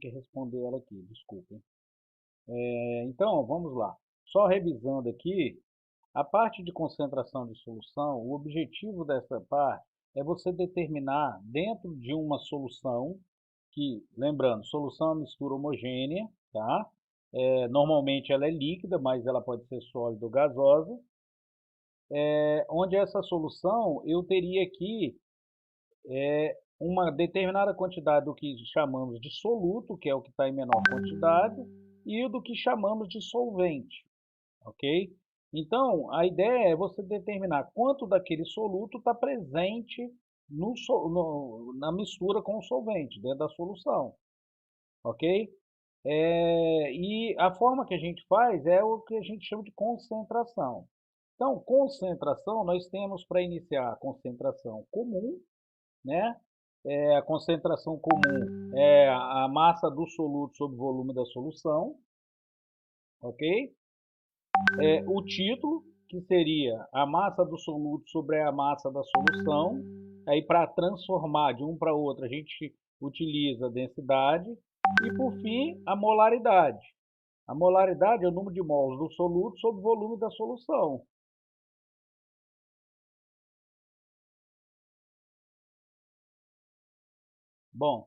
que responder ela aqui, desculpem. Então, vamos lá. Só revisando aqui, a parte de concentração de solução, o objetivo dessa parte é você determinar dentro de uma solução, que, lembrando, solução é uma mistura homogênea, tá? Normalmente ela é líquida, mas ela pode ser sólida ou gasosa, onde essa solução eu teria aqui uma determinada quantidade do que chamamos de soluto, que é o que está em menor quantidade, e do que chamamos de solvente, ok? Então, a ideia é você determinar quanto daquele soluto está presente na mistura com o solvente, dentro da solução, ok? E a forma que a gente faz é o que a gente chama de concentração. Então, concentração, nós temos para iniciar a concentração comum, né? A concentração comum é a massa do soluto sobre o volume da solução, ok? O título, que seria a massa do soluto sobre a massa da solução. Aí, para transformar de um para outro, a gente utiliza a densidade. E, por fim, a molaridade. A molaridade é o número de mols do soluto sobre o volume da solução. Bom,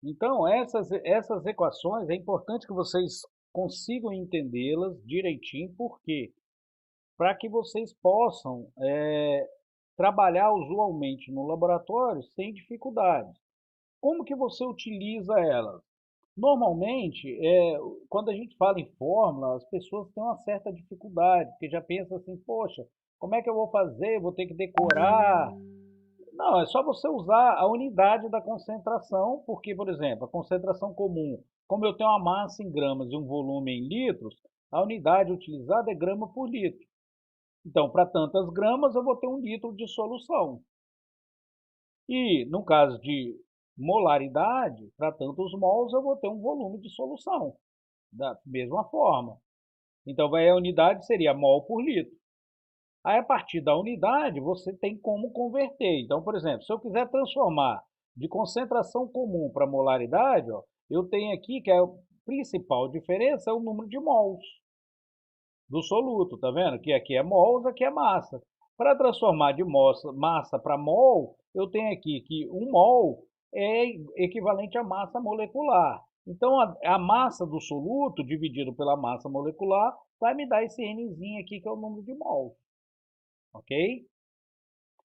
então essas equações é importante que vocês consigam entendê-las direitinho, por quê? Para que vocês possam trabalhar usualmente no laboratório sem dificuldades. Como que você utiliza elas? Normalmente, quando a gente fala em fórmula, as pessoas têm uma certa dificuldade, porque já pensam assim, poxa, como é que eu vou fazer? Vou ter que decorar. Não, é só você usar a unidade da concentração, porque, por exemplo, a concentração comum, como eu tenho uma massa em gramas e um volume em litros, a unidade utilizada é grama por litro. Então, para tantas gramas, eu vou ter 1 litro de solução. E, no caso de molaridade, para tantos mols, eu vou ter um volume de solução, da mesma forma. Então, a unidade seria mol por litro. Aí, a partir da unidade, você tem como converter. Então, por exemplo, se eu quiser transformar de concentração comum para molaridade, ó, eu tenho aqui que a principal diferença é o número de mols do soluto, tá vendo? Que aqui é mols, aqui é massa. Para transformar de massa para mol, eu tenho aqui que 1 mol é equivalente à massa molecular. Então, a massa do soluto dividido pela massa molecular vai me dar esse Nzinho aqui, que é o número de mols. Ok?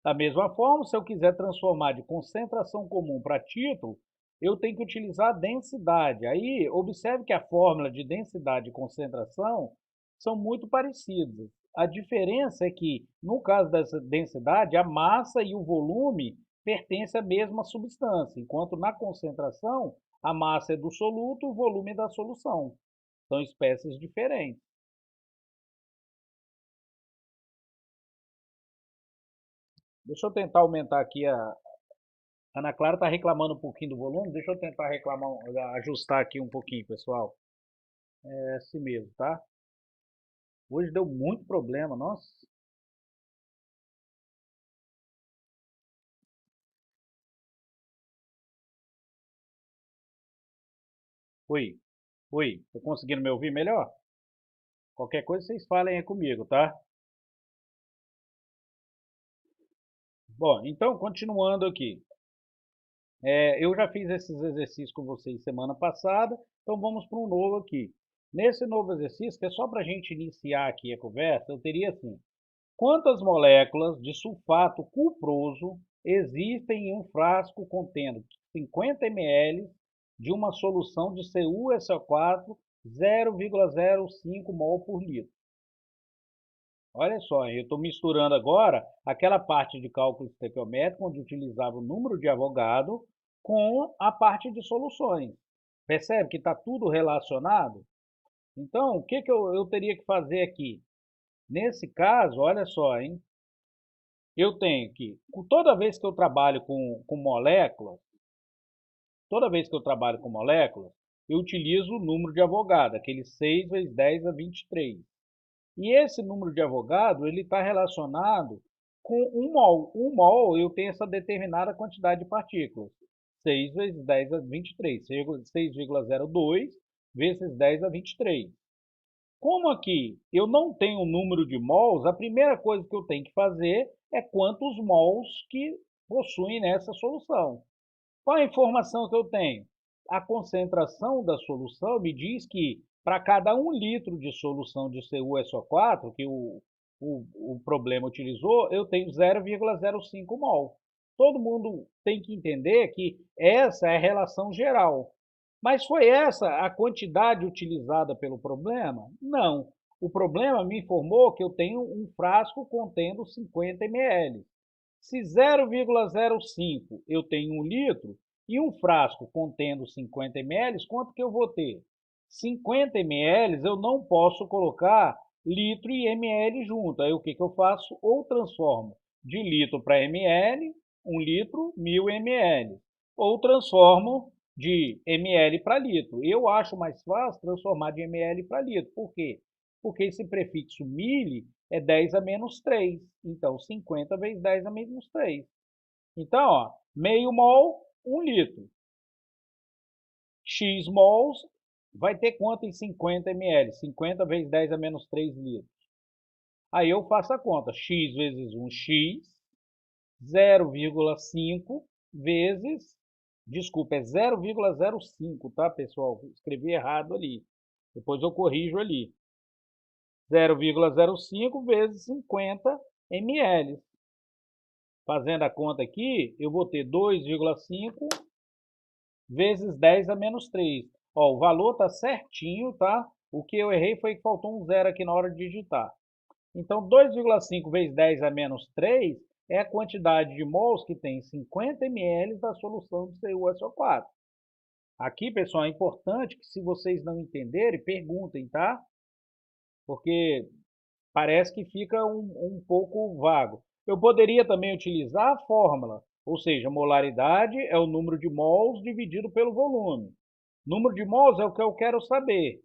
Da mesma forma, se eu quiser transformar de concentração comum para título, eu tenho que utilizar a densidade. Aí, observe que a fórmula de densidade e concentração são muito parecidas. A diferença é que, no caso dessa densidade, a massa e o volume pertencem à mesma substância, enquanto na concentração, a massa é do soluto, o volume é da solução. São espécies diferentes. Deixa eu tentar aumentar aqui a Ana Clara está reclamando um pouquinho do volume. Deixa eu tentar ajustar aqui um pouquinho, pessoal. É assim mesmo, tá? Hoje deu muito problema, nossa. Oi, oi. Tá conseguindo me ouvir melhor? Qualquer coisa vocês falem aí comigo, tá? Bom, então, continuando aqui. Eu já fiz esses exercícios com vocês semana passada, então vamos para um novo aqui. Nesse novo exercício, que é só para a gente iniciar aqui a conversa, eu teria assim: quantas moléculas de sulfato cuproso existem em um frasco contendo 50 ml de uma solução de CuSO4 0,05 mol por litro? Olha só, eu estou misturando agora aquela parte de cálculo estequiométrico, onde utilizava o número de Avogadro, com a parte de soluções. Percebe que está tudo relacionado? Então, o que eu teria que fazer aqui? Nesse caso, olha só, hein? Eu tenho que, toda vez que eu trabalho com moléculas, toda vez que eu trabalho com moléculas, eu utilizo o número de Avogadro, aquele 6 vezes 10 a 23. E esse número de Avogadro, ele está relacionado com 1 mol. 1 mol eu tenho essa determinada quantidade de partículas. 6 vezes 10 a 23, 6,02 vezes 10 a 23. Como aqui eu não tenho um número de mols, a primeira coisa que eu tenho que fazer é quantos mols que possuem nessa solução. Qual a informação que eu tenho? A concentração da solução me diz que para cada 1 litro de solução de CuSO4, que o problema utilizou, eu tenho 0,05 mol. Todo mundo tem que entender que essa é a relação geral. Mas foi essa a quantidade utilizada pelo problema? Não. O problema me informou que eu tenho um frasco contendo 50 ml. Se 0,05 eu tenho 1 litro e um frasco contendo 50 ml, quanto que eu vou ter? 50 ml eu não posso colocar litro e ml junto. Aí o que eu faço? Ou transformo de litro para ml, 1 litro, 1000 ml. Ou transformo de ml para litro. Eu acho mais fácil transformar de ml para litro. Por quê? Porque esse prefixo mili é 10 a menos 3. Então, 50 vezes 10 a menos 3. Então, ó, meio mol, 1 litro. X mols vai ter quanto em 50 ml? 50 vezes 10 a menos 3 litros. Aí eu faço a conta. X vezes 1x, 0,5 vezes... Desculpa, é 0,05, tá, pessoal? Escrevi errado ali. Depois eu corrijo ali. 0,05 vezes 50 ml. Fazendo a conta aqui, eu vou ter 2,5 vezes 10 a menos 3. Ó, o valor está certinho, tá? O que eu errei foi que faltou um zero aqui na hora de digitar. Então, 2,5 vezes 10 a menos 3 é a quantidade de mols que tem 50 ml da solução de CuSO4. Aqui, pessoal, é importante que se vocês não entenderem, perguntem, tá? Porque parece que fica um pouco vago. Eu poderia também utilizar a fórmula, ou seja, molaridade é o número de mols dividido pelo volume. Número de mols é o que eu quero saber.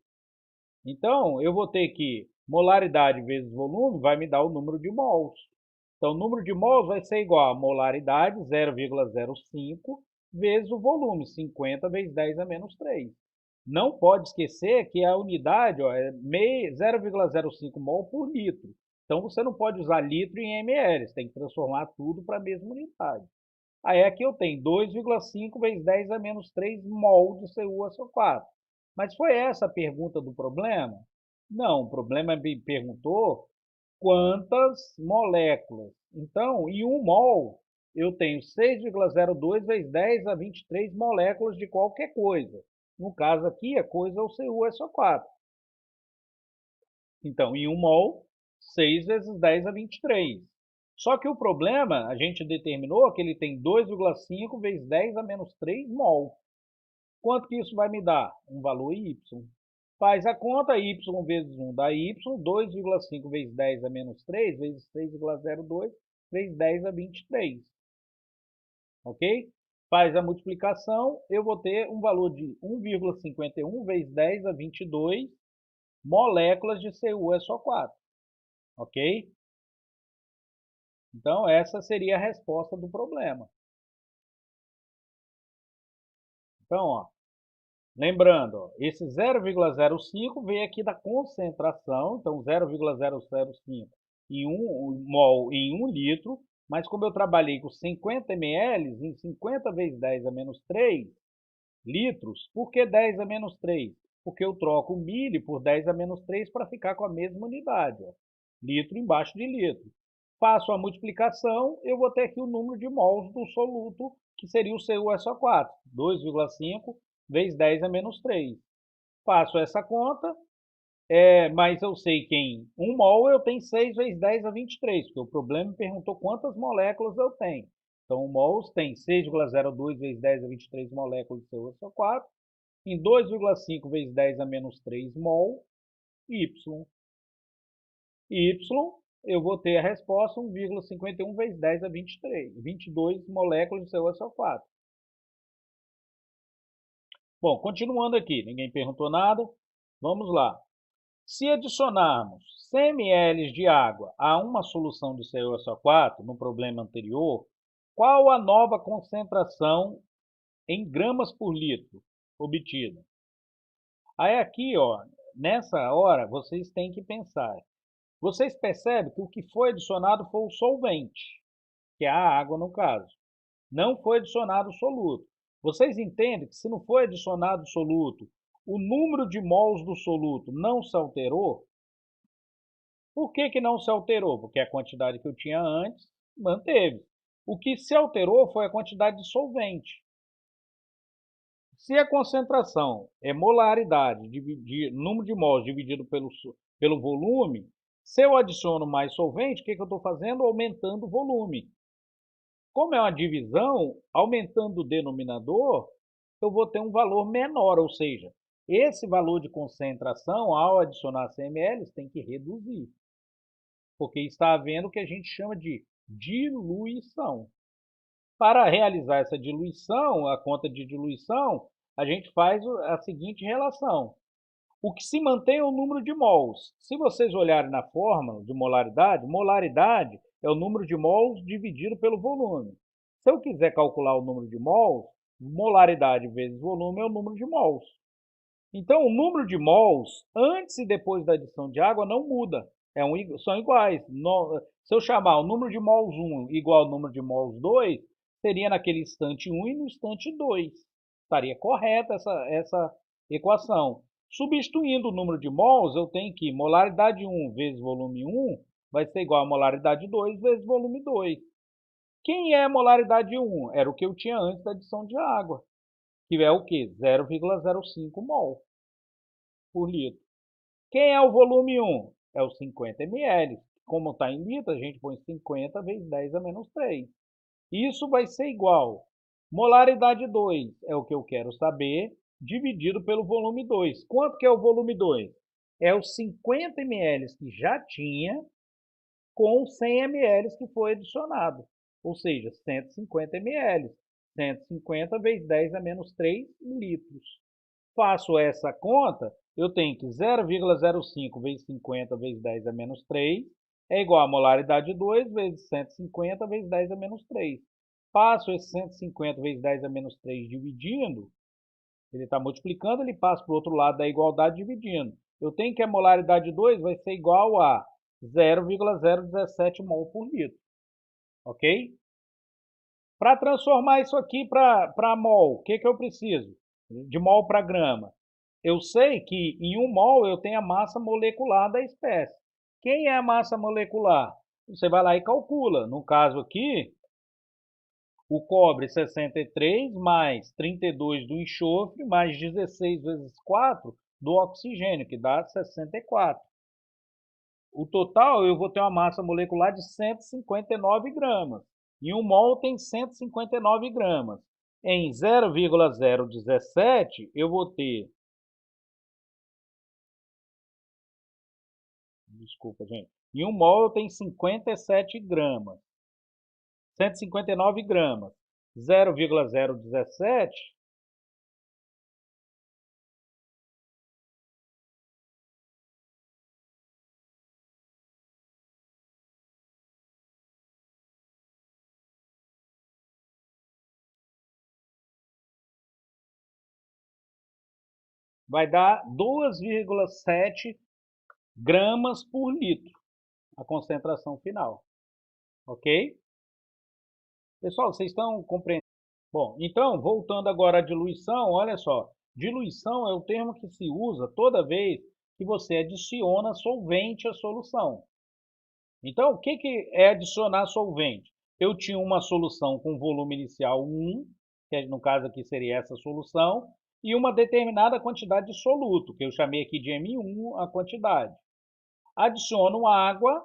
Então, eu vou ter que molaridade vezes volume vai me dar o número de mols. Então, o número de mols vai ser igual a molaridade, 0,05, vezes o volume, 50 vezes 10 a menos 3. Não pode esquecer que a unidade ó, é 0,05 mol por litro. Então, você não pode usar litro em ml, você tem que transformar tudo para a mesma unidade. Aí aqui eu tenho 2,5 vezes 10 a menos 3 mol de CuSO4. Mas foi essa a pergunta do problema? Não, o problema me perguntou quantas moléculas. Então, em 1 mol, eu tenho 6,02 vezes 10 a 23 moléculas de qualquer coisa. No caso aqui, a coisa é o CuSO4. Então, em 1 mol, 6 vezes 10 a 23. Só que o problema, a gente determinou que ele tem 2,5 vezes 10 a menos 3 mol. Quanto que isso vai me dar? Um valor y. Faz a conta, y vezes 1 dá y, 2,5 vezes 10 a menos 3, vezes 6,02, vezes 10 a 23. Ok? Faz a multiplicação, eu vou ter um valor de 1,51 vezes 10 a 22 moléculas de CuSO4. Ok? Então, essa seria a resposta do problema. Então, ó, lembrando, ó, esse 0,05 veio aqui da concentração, então 0,005 em 1 mol em 1 litro, mas como eu trabalhei com 50 ml, em 50 vezes 10 a menos 3 litros, por que 10 a menos 3? Porque eu troco o mili por 10 a menos 3 para ficar com a mesma unidade, ó, litro embaixo de litro. Faço a multiplicação, eu vou ter aqui o número de mols do soluto, que seria o CuSO4, 2,5 vezes 10 a menos 3. Faço essa conta, mas eu sei que em 1 mol eu tenho 6 vezes 10 a 23, porque o problema me perguntou quantas moléculas eu tenho. Então, 1 mol tem 6,02 vezes 10 a 23 moléculas de CuSO4, em 2,5 vezes 10 a menos 3 mol, Y. Y, eu vou ter a resposta 1,51 vezes 10 a 23, 22 moléculas de CuSO4. Bom, continuando aqui, ninguém perguntou nada, vamos lá. Se adicionarmos 100 ml de água a uma solução de CaOSO4 no problema anterior, qual a nova concentração em gramas por litro obtida? Aí aqui, ó, nessa hora, vocês têm que pensar. Vocês percebem que o que foi adicionado foi o solvente, que é a água no caso. Não foi adicionado o soluto. Vocês entendem que se não foi adicionado o soluto, o número de mols do soluto não se alterou? Por que não se alterou? Porque a quantidade que eu tinha antes manteve. O que se alterou foi a quantidade de solvente. Se a concentração é molaridade, número de mols dividido pelo volume, se eu adiciono mais solvente, o que eu estou fazendo? Aumentando o volume. Como é uma divisão, aumentando o denominador, eu vou ter um valor menor, ou seja, esse valor de concentração, ao adicionar 100 ml, tem que reduzir, porque está havendo o que a gente chama de diluição. Para realizar essa diluição, a conta de diluição, a gente faz a seguinte relação. O que se mantém é o número de mols. Se vocês olharem na fórmula de molaridade, molaridade é o número de mols dividido pelo volume. Se eu quiser calcular o número de mols, molaridade vezes volume é o número de mols. Então, o número de mols, antes e depois da adição de água, não muda. São iguais. Se eu chamar o número de mols 1 igual ao número de mols 2, seria naquele instante 1 e no instante 2. Estaria correta essa equação. Substituindo o número de mols, eu tenho que molaridade 1 vezes volume 1 vai ser igual a molaridade 2 vezes volume 2. Quem é a molaridade 1? Era o que eu tinha antes da adição de água, que é o quê? 0,05 mol por litro. Quem é o volume 1? É o 50 ml. Como está em litro, a gente põe 50 vezes 10 a menos 3. Isso vai ser igual. Molaridade 2 é o que eu quero saber, dividido pelo volume 2. Quanto que é o volume 2? É os 50 ml que já tinha com 100 ml que foi adicionado. Ou seja, 150 ml. 150 vezes 10 a menos 3 litros. Faço essa conta, eu tenho que 0,05 vezes 50 vezes 10 a menos 3 é igual a molaridade 2 vezes 150 vezes 10 a menos 3. Passo esse 150 vezes 10 a menos 3 dividindo, ele está multiplicando, ele passa para o outro lado da igualdade dividindo. Eu tenho que a molaridade 2 vai ser igual a 0,017 mol por litro. Ok? Para transformar isso aqui para mol, o que eu preciso? De mol para grama. Eu sei que em 1 mol eu tenho a massa molecular da espécie. Quem é a massa molecular? Você vai lá e calcula. No caso aqui, o cobre 63 mais 32 do enxofre mais 16 vezes 4 do oxigênio, que dá 64. O total eu vou ter uma massa molecular de 159 gramas. E 1 mol tem 159 gramas. Em 0,017 eu vou ter... Desculpa, gente. Em 1 mol eu tenho 57 gramas. 159 gramas. 0,017 vai dar 2,7 gramas por litro, a concentração final. Ok? Pessoal, vocês estão compreendendo? Bom, então, voltando agora à diluição, olha só. Diluição é o termo que se usa toda vez que você adiciona solvente à solução. Então, o que é adicionar solvente? Eu tinha uma solução com volume inicial 1, que no caso aqui seria essa solução, e uma determinada quantidade de soluto, que eu chamei aqui de M1 a quantidade. Adiciono água,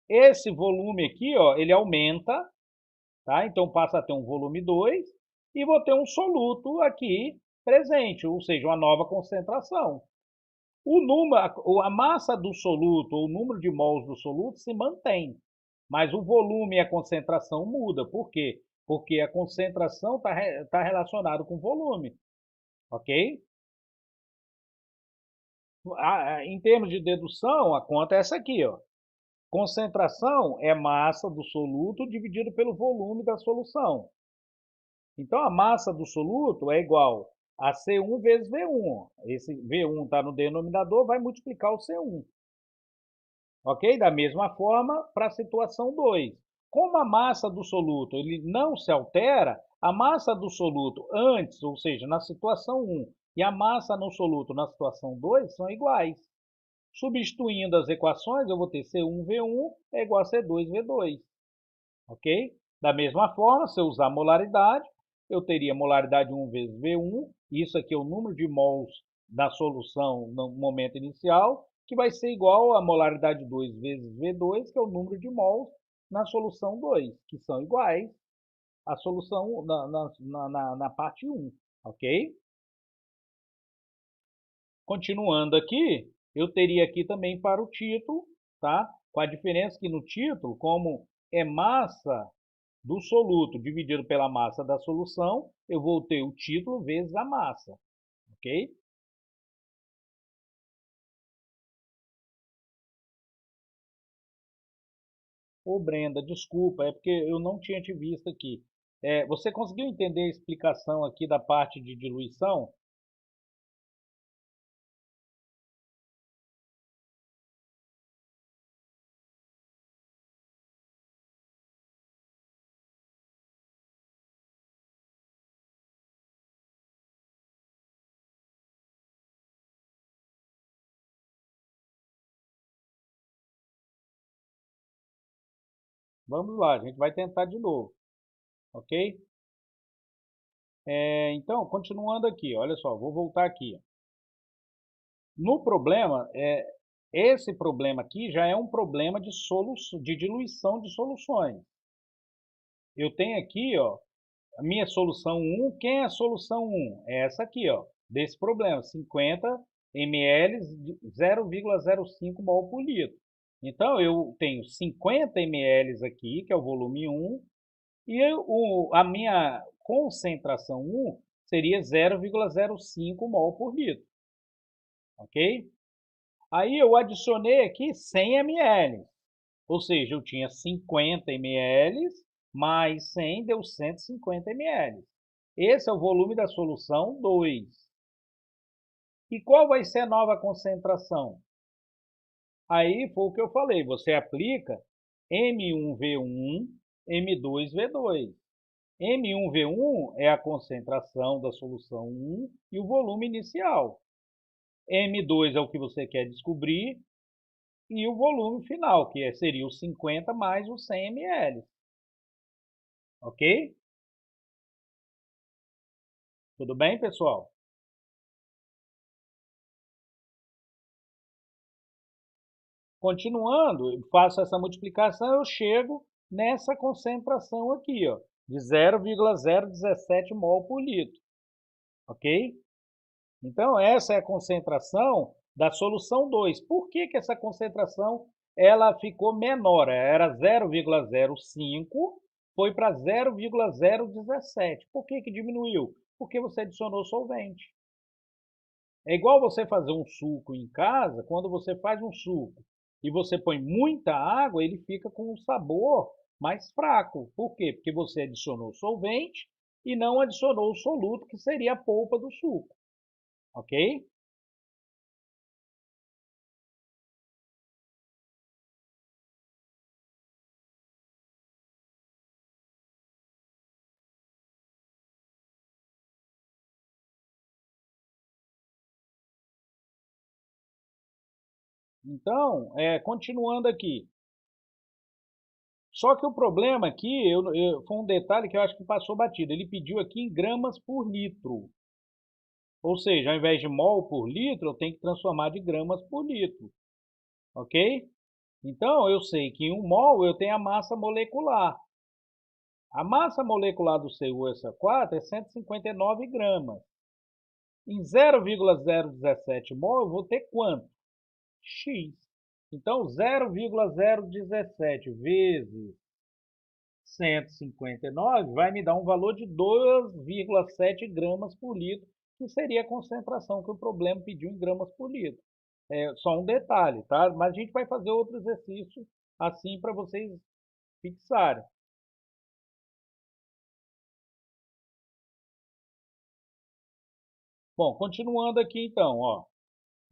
esse volume aqui, ó, ele aumenta, tá? Então passa a ter um volume 2 e vou ter um soluto aqui presente, ou seja, uma nova concentração. A massa do soluto, ou o número de mols do soluto se mantém, mas o volume e a concentração muda. Por quê? Porque a concentração está relacionada com o volume, ok? Em termos de dedução, a conta é essa aqui, ó. Concentração é massa do soluto dividido pelo volume da solução. Então, a massa do soluto é igual a C1 vezes V1. Esse V1 está no denominador, vai multiplicar o C1. Ok? Da mesma forma, para a situação 2. Como a massa do soluto ele não se altera, a massa do soluto antes, ou seja, na situação 1, e a massa no soluto na situação 2 são iguais. Substituindo as equações, eu vou ter C1V1 é igual a C2V2. Ok? Da mesma forma, se eu usar molaridade, eu teria molaridade 1 vezes V1, isso aqui é o número de mols da solução no momento inicial, que vai ser igual a molaridade 2 vezes V2, que é o número de mols na solução 2, que são iguais à solução na parte 1, ok? Continuando aqui, eu teria aqui também para o título, tá? Com a diferença que no título, como é massa do soluto dividido pela massa da solução, eu vou ter o título vezes a massa, ok? Ô Brenda, desculpa, é porque eu não tinha te visto aqui. Você conseguiu entender a explicação aqui da parte de diluição? Vamos lá, a gente vai tentar de novo, ok? Então, continuando aqui, olha só, vou voltar aqui. No problema, esse problema aqui já é um problema de diluição de soluções. Eu tenho aqui, ó, a minha solução 1, quem é a solução 1? É essa aqui, ó, desse problema, 50 ml, 0,05 mol por litro. Então, eu tenho 50 ml aqui, que é o volume 1, e a minha concentração 1 seria 0,05 mol por litro, ok? Aí eu adicionei aqui 100 ml, ou seja, eu tinha 50 ml mais 100 deu 150 ml. Esse é o volume da solução 2. E qual vai ser a nova concentração? Aí foi o que eu falei, você aplica M1V1, M2V2. M1V1 é a concentração da solução 1 e o volume inicial. M2 é o que você quer descobrir e o volume final, que seria os 50 mais os 100 ml. Ok? Tudo bem, pessoal? Continuando, eu faço essa multiplicação, eu chego nessa concentração aqui, ó, de 0,017 mol por litro. Ok? Então, essa é a concentração da solução 2. Por que que essa concentração ela ficou menor? Era 0,05, foi para 0,017. Por que que diminuiu? Porque você adicionou solvente. É igual você fazer um suco em casa, quando você faz um suco e você põe muita água, ele fica com um sabor mais fraco. Por quê? Porque você adicionou solvente e não adicionou o soluto, que seria a polpa do suco. Ok? Então, continuando aqui. Só que o problema aqui foi um detalhe que eu acho que passou batido. Ele pediu aqui em gramas por litro. Ou seja, ao invés de mol por litro, eu tenho que transformar de gramas por litro. Ok? Então, eu sei que em 1 mol eu tenho a massa molecular. A massa molecular do CuSO4 é 159 gramas. Em 0,017 mol eu vou ter quanto? X. Então, 0,017 vezes 159 vai me dar um valor de 2,7 gramas por litro, que seria a concentração que o problema pediu em gramas por litro. é só um detalhe, tá? Mas a gente vai fazer outro exercício assim para vocês fixarem. Bom, continuando aqui então, ó.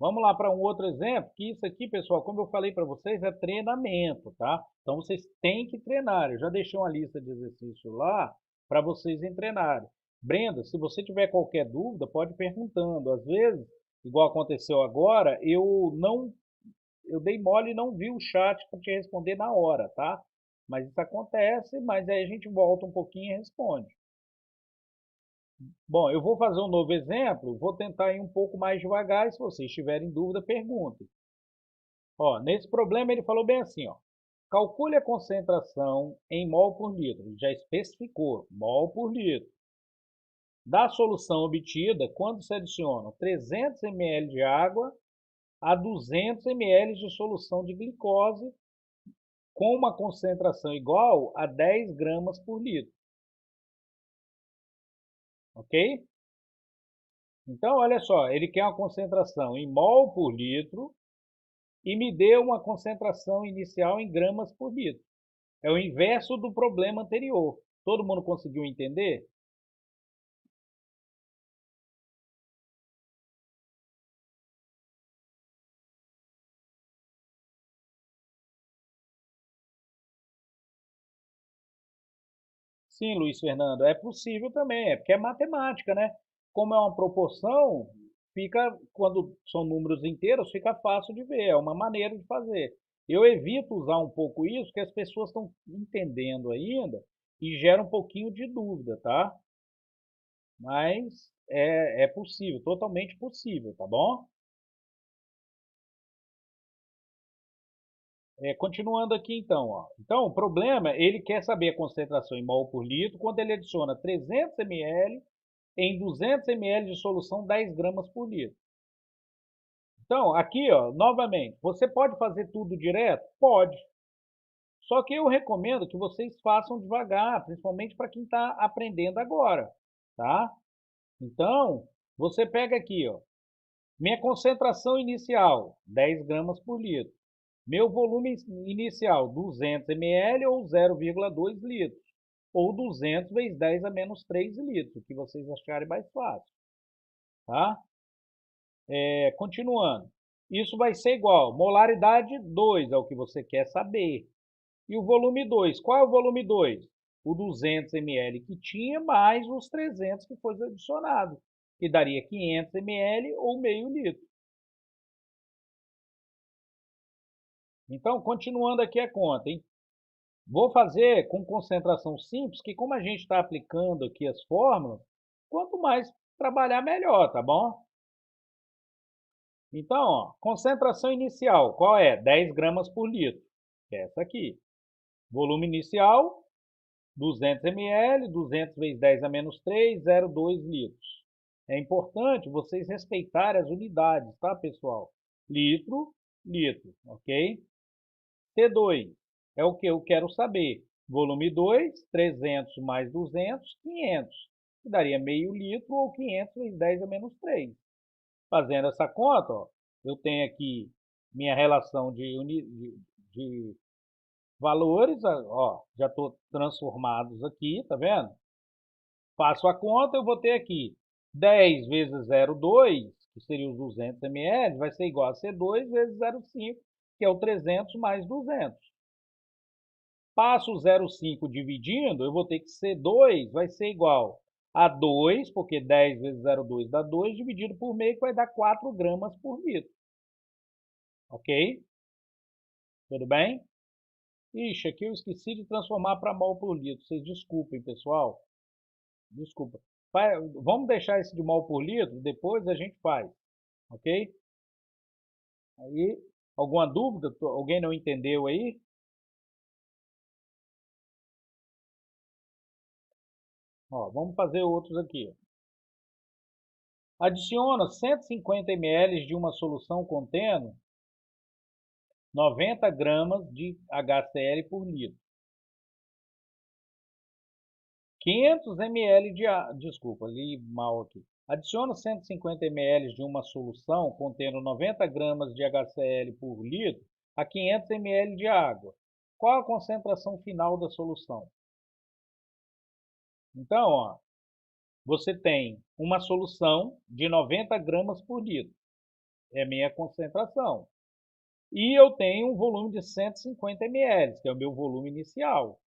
Vamos lá para um outro exemplo, que isso aqui, pessoal, como eu falei para vocês, é treinamento, tá? Então vocês têm que treinar. Eu já deixei uma lista de exercícios lá para vocês treinarem. Brenda, se você tiver qualquer dúvida, pode ir perguntando. Às vezes, igual aconteceu agora, eu dei mole e não vi o chat para te responder na hora, tá? Mas isso acontece, mas aí a gente volta um pouquinho e responde. Bom, eu vou fazer um novo exemplo, vou tentar ir um pouco mais devagar e se vocês tiverem dúvida, perguntem. Ó, nesse problema ele falou bem assim, ó. Calcule a concentração em mol por litro. Ele já especificou, mol por litro. Da solução obtida quando se adicionam 300 ml de água a 200 ml de solução de glicose com uma concentração igual a 10 gramas por litro. Ok? Então, olha só, ele quer uma concentração em mol por litro e me deu uma concentração inicial em gramas por litro. É o inverso do problema anterior. Todo mundo conseguiu entender? Sim, Luiz Fernando, é possível também, é porque é matemática, né? Como é uma proporção, fica, quando são números inteiros, fica fácil de ver, é uma maneira de fazer. Eu evito usar um pouco isso, porque as pessoas estão entendendo ainda e gera um pouquinho de dúvida, tá? Mas é possível, totalmente possível, tá bom? Continuando aqui então, ó. Então, o problema, ele quer saber a concentração em mol por litro quando ele adiciona 300 ml em 200 ml de solução 10 gramas por litro. Então, aqui, ó, novamente, você pode fazer tudo direto? Pode. Só que eu recomendo que vocês façam devagar, principalmente para quem está aprendendo agora, tá? Então, você pega aqui, ó, minha concentração inicial, 10 gramas por litro. Meu volume inicial, 200 ml ou 0,2 litros. Ou 200 vezes 10 a menos 3 litros, o que vocês acharem mais fácil. Tá? Continuando. Isso vai ser igual, molaridade 2 é o que você quer saber. E o volume 2, qual é o volume 2? O 200 ml que tinha, mais os 300 que foi adicionado, que daria 500 ml ou meio litro. Então, continuando aqui a conta, hein? Vou fazer com concentração simples, que como a gente está aplicando aqui as fórmulas, quanto mais trabalhar, melhor, tá bom? Então, ó, concentração inicial, qual é? 10 gramas por litro. Essa aqui. Volume inicial, 200 ml, 200 vezes 10 a menos 3, 0,2 litros. É importante vocês respeitarem as unidades, tá, pessoal? Litro, litro, ok? T2 é o que eu quero saber. Volume 2, 300 mais 200, 500. Que daria meio litro ou 500 vezes 10 a menos 3. Fazendo essa conta, ó, eu tenho aqui minha relação de valores, ó, já estou transformados aqui, tá vendo? Faço a conta, eu vou ter aqui 10 vezes 0,2, que seria os 200 ml, vai ser igual a C2 vezes 0,5, que é o 300 mais 200. Passo o 0,5 dividindo, eu vou ter que C2 vai ser igual a 2, porque 10 vezes 0,2 dá 2, dividido por meio, que vai dar 4 gramas por litro. Ok? Tudo bem? Ixi, aqui eu esqueci de transformar para mol por litro. Vocês desculpem, pessoal. Desculpa. Vamos deixar esse de mol por litro, depois a gente faz. Ok? Aí, alguma dúvida? Alguém não entendeu aí? Ó, vamos fazer outros aqui. Adiciona 150 ml de uma solução contendo 90 gramas de HCl por litro. 500 ml de água, desculpa, li mal aqui. Adiciona 150 ml de uma solução contendo 90 gramas de HCl por litro a 500 ml de água. Qual a concentração final da solução? Então, ó, você tem uma solução de 90 gramas por litro. É a minha concentração. E eu tenho um volume de 150 ml, que é o meu volume inicial.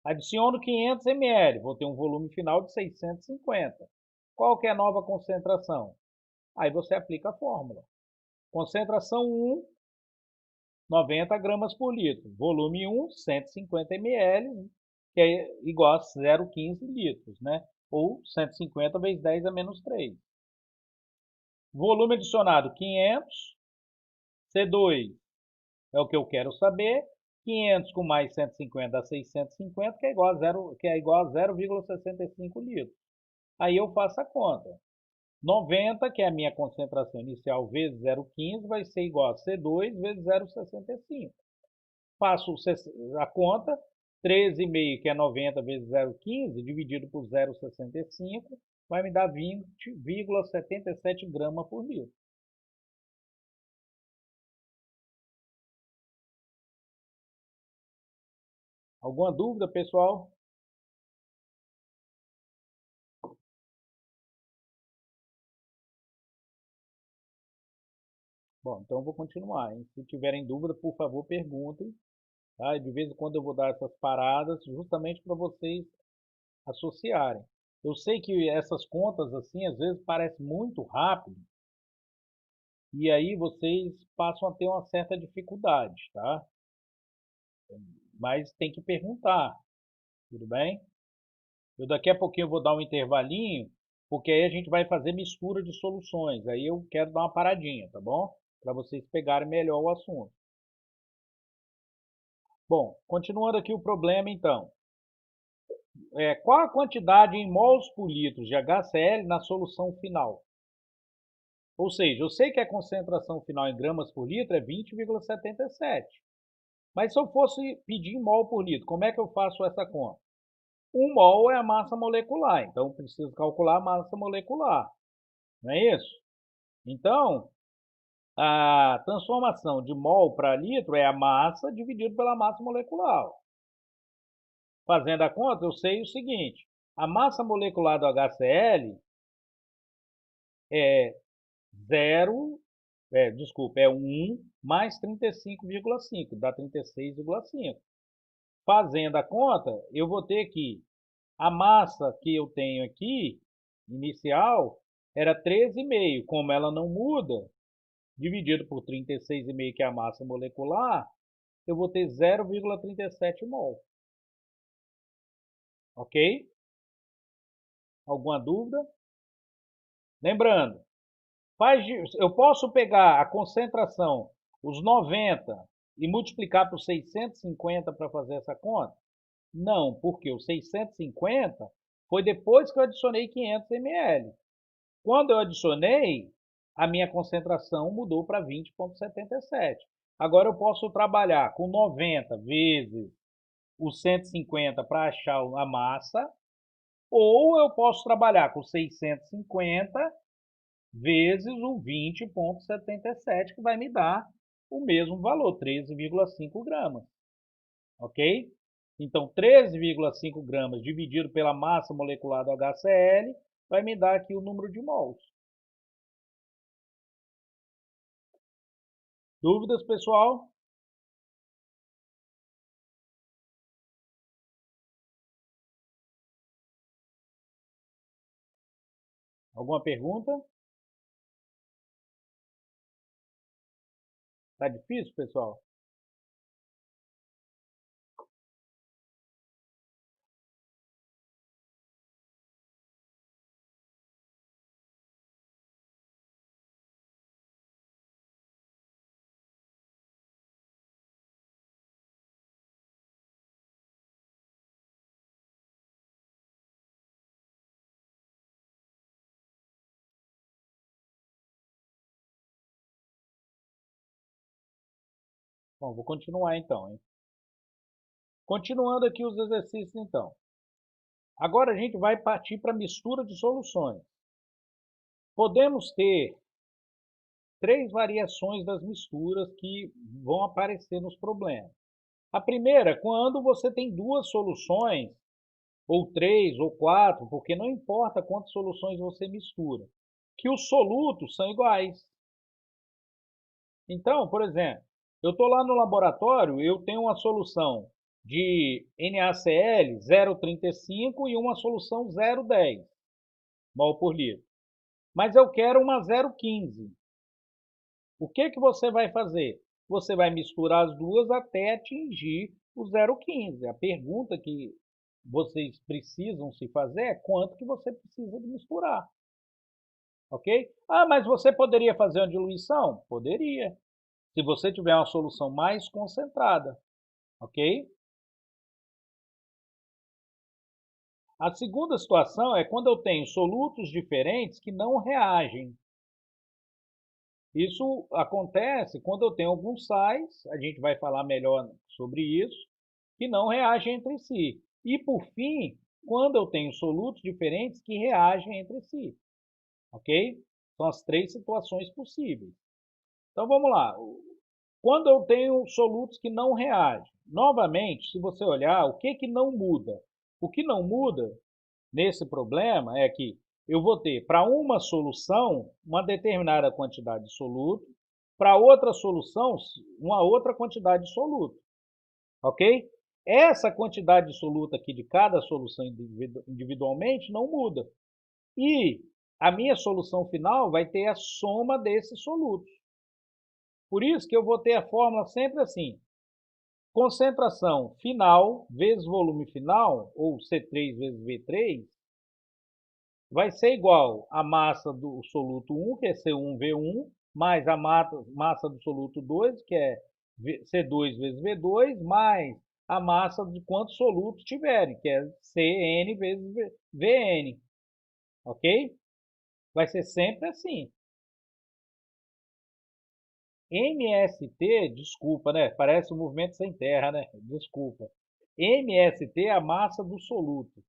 Adiciono 500 ml, vou ter um volume final de 650. Qual que é a nova concentração? Aí você aplica a fórmula. Concentração 1, 90 gramas por litro. Volume 1, 150 ml, que é igual a 0,15 litros, né? Ou 150 vezes 10 a menos 3. Volume adicionado 500, C2 é o que eu quero saber. 500 com mais 150 dá 650, que é igual a 0,65 litros. Aí eu faço a conta. 90, que é a minha concentração inicial, vezes 0,15, vai ser igual a C2 vezes 0,65. Faço a conta, 13,5, que é 90 vezes 0,15, dividido por 0,65, vai me dar 20,77 gramas por litro. Alguma dúvida, pessoal? Bom, então eu vou continuar, hein? Se tiverem dúvida, por favor, perguntem. Tá? De vez em quando eu vou dar essas paradas, justamente para vocês associarem. Eu sei que essas contas, assim, às vezes parecem muito rápido, e aí vocês passam a ter uma certa dificuldade, tá? Mas tem que perguntar, tudo bem? Eu daqui a pouquinho vou dar um intervalinho, porque aí a gente vai fazer mistura de soluções. Aí eu quero dar uma paradinha, tá bom? Para vocês pegarem melhor o assunto. Bom, continuando aqui o problema então. Qual a quantidade em mols por litro de HCl na solução final? Ou seja, eu sei que a concentração final em gramas por litro é 20,77. Mas se eu fosse pedir em mol por litro, como é que eu faço essa conta? 1 mol é a massa molecular, então eu preciso calcular a massa molecular, não é isso? Então, a transformação de mol para litro é a massa dividido pela massa molecular. Fazendo a conta, eu sei o seguinte, a massa molecular do HCl é 1 mais 35,5, dá 36,5. Fazendo a conta, eu vou ter que a massa que eu tenho aqui, inicial, era 13,5. Como ela não muda, dividido por 36,5, que é a massa molecular, eu vou ter 0,37 mol. Ok? Alguma dúvida? Lembrando, eu posso pegar a concentração, os 90, e multiplicar por 650 para fazer essa conta? Não, porque o 650 foi depois que eu adicionei 500 ml. Quando eu adicionei, a minha concentração mudou para 20,77. Agora eu posso trabalhar com 90 vezes os 150 para achar a massa, ou eu posso trabalhar com 650 vezes o 20,77, que vai me dar o mesmo valor, 13,5 gramas. Ok? Então, 13,5 gramas dividido pela massa molecular do HCl vai me dar aqui o número de mols. Dúvidas, pessoal? Alguma pergunta? Tá difícil, pessoal? Bom, vou continuar então, hein? Continuando aqui os exercícios então. Agora a gente vai partir para a mistura de soluções. podemos ter três variações das misturas que vão aparecer nos problemas. A primeira é quando você tem duas soluções, ou três, ou quatro, porque não importa quantas soluções você mistura, que os solutos são iguais. Então, por exemplo, eu estou lá no laboratório, eu tenho uma solução de NaCl 0,35 e uma solução 0,10 mol por litro. Mas eu quero uma 0,15. O que você vai fazer? Você vai misturar as duas até atingir o 0,15. A pergunta que vocês precisam se fazer é quanto que você precisa de misturar. Ok? Ah, mas você poderia fazer uma diluição? Poderia, se você tiver uma solução mais concentrada. Ok? A segunda situação é quando eu tenho solutos diferentes que não reagem. Isso acontece quando eu tenho alguns sais, a gente vai falar melhor sobre isso, que não reagem entre si. E, por fim, quando eu tenho solutos diferentes que reagem entre si. Ok? São as três situações possíveis. Então, vamos lá. Quando eu tenho solutos que não reagem, novamente, se você olhar, o que não muda? O que não muda nesse problema é que eu vou ter para uma solução uma determinada quantidade de soluto, para outra solução uma outra quantidade de soluto, ok? Essa quantidade de soluto aqui de cada solução individualmente não muda. E a minha solução final vai ter a soma desses solutos. Por isso que eu vou ter a fórmula sempre assim: concentração final vezes volume final, ou C3 vezes V3, vai ser igual a massa do soluto 1, que é C1V1, mais a massa do soluto 2, que é C2 vezes V2, mais a massa de quantos solutos tiverem, que é Cn vezes Vn. Ok? Vai ser sempre assim. MST, desculpa, né? Parece um movimento sem terra, né? Desculpa. MST é a massa do soluto.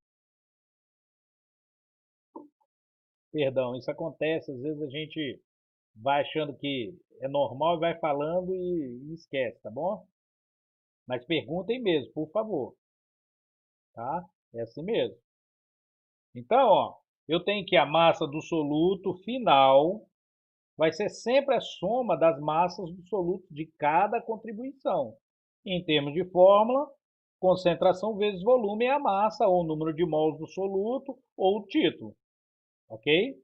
Perdão, isso acontece, às vezes a gente vai achando que é normal e vai falando e esquece, tá bom? Mas perguntem mesmo, por favor, tá? É assim mesmo. Então, ó, eu tenho que a massa do soluto final vai ser sempre a soma das massas do soluto de cada contribuição. Em termos de fórmula, concentração vezes volume é a massa, ou o número de mols do soluto, ou o título. Ok?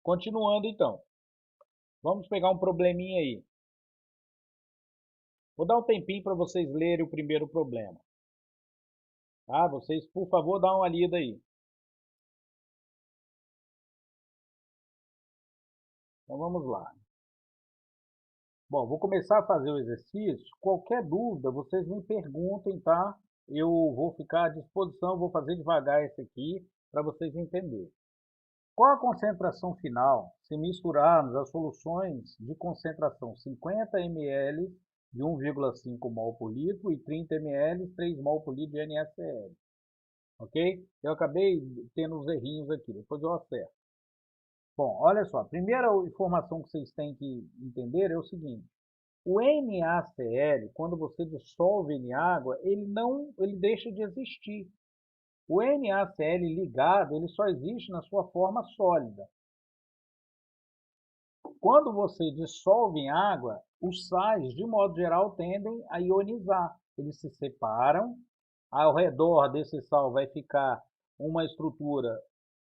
Continuando então. Vamos pegar um probleminha aí. Vou dar um tempinho para vocês lerem o primeiro problema. Tá? Vocês, por favor, dão uma lida aí. Então vamos lá. Bom, vou começar a fazer o exercício. Qualquer dúvida, vocês me perguntem, tá? Eu vou ficar à disposição, vou fazer devagar esse aqui para vocês entenderem. Qual a concentração final se misturarmos as soluções de concentração 50 ml de 1,5 mol por litro e 30 ml 3 mol por litro de NaCl? Ok? Eu acabei tendo uns errinhos aqui, depois eu acerto. Bom, olha só, a primeira informação que vocês têm que entender é o seguinte: o NaCl, quando você dissolve ele em água, ele deixa de existir. O NaCl ligado, ele só existe na sua forma sólida. Quando você dissolve em água, os sais, de modo geral, tendem a ionizar. Eles se separam, ao redor desse sal vai ficar uma estrutura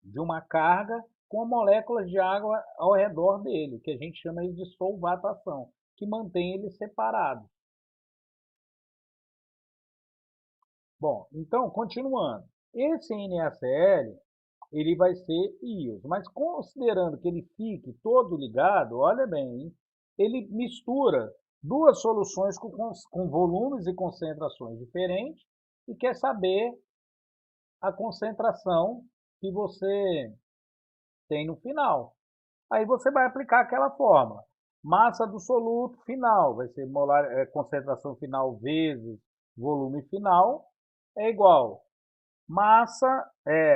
de uma carga com moléculas de água ao redor dele, que a gente chama de solvatação, que mantém eles separados. Bom, então, continuando. Esse NaCl, ele vai ser íons, mas considerando que ele fique todo ligado, olha bem, hein? Ele mistura duas soluções com volumes e concentrações diferentes e quer saber a concentração que você tem no final. Aí você vai aplicar aquela fórmula. Massa do soluto final vai ser concentração final vezes volume final é igual Massa,